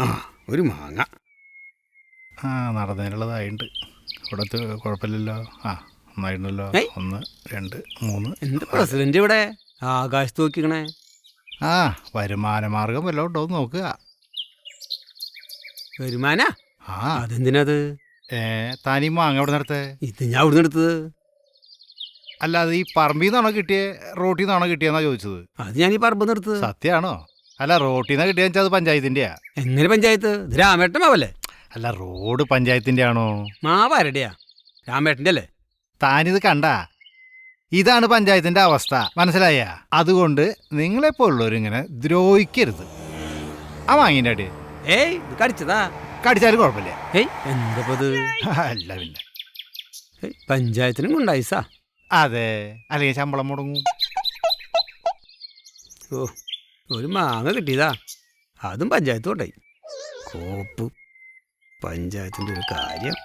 ആ ഒരു മാങ്ങ. ആ നടന്നതിനുള്ളതായിട്ടുണ്ട്. ഇവിടത്തെ കുഴപ്പമില്ലല്ലോ. ആ നന്നായിട്ടുണ്ടല്ലോ. 1 2 3. എന്ത് പ്രസിഡന്റ് ഇവിടെ ആകാശത്ത് നോക്കിക്കണേ? ആ വരുമാന മാർഗം വല്ലതും ഉണ്ടോ എന്ന് നോക്കുക. വരുമാനാ? ആ അതെന്തിനത്? താനീ മാങ്ങ എവിടെ നിർത്തേ? ഇത് ഞാൻ അവിടെ എടുത്തത്. അല്ലാതെ ഈ പറമ്പിൽ നിന്നാണോ കിട്ടിയേ റോട്ടിൽ നിന്നാണോ കിട്ടിയെന്നാ ചോദിച്ചത്? അത് ഞാൻ ഈ പറമ്പ് നിർത്തത്. സത്യമാണോ? അല്ല റോട്ടിൽ നിന്നാ കിട്ടിയെന്ന് വെച്ചാൽ അത് പഞ്ചായത്തിൻ്റെയാ. എങ്ങനെ പഞ്ചായത്ത്? ഇത് രാമേട്ടൻ മാവല്ലേ? അല്ല റോഡ് പഞ്ചായത്തിൻ്റെ ആണോ? മാവാരടെയാ? രാമേട്ടൻ്റെ അല്ലേ? താനിത് കണ്ട, ഇതാണ് പഞ്ചായത്തിൻ്റെ അവസ്ഥ, മനസ്സിലായ? അതുകൊണ്ട് നിങ്ങളെപ്പോലുള്ളവരിങ്ങനെ ദ്രോഹിക്കരുത്. ആ വാങ്ങിൻ്റെ അടി ഏയ് ഇത് കടിച്ചതാ. കടിച്ചാലും കുഴപ്പമില്ല. ഏയ് എന്തപ്പത്? അല്ല പിന്നെ പഞ്ചായത്തിനും കൊണ്ടായിസാ. അതെ, അല്ലെങ്കിൽ ശമ്പളം മുടങ്ങും. ഓ ഒരു മാങ്ങ കിട്ടിയതാ, അതും പഞ്ചായത്ത് കൊണ്ടായി. കോപ്പ് പഞ്ചായത്തിൻ്റെ ഒരു കാര്യം.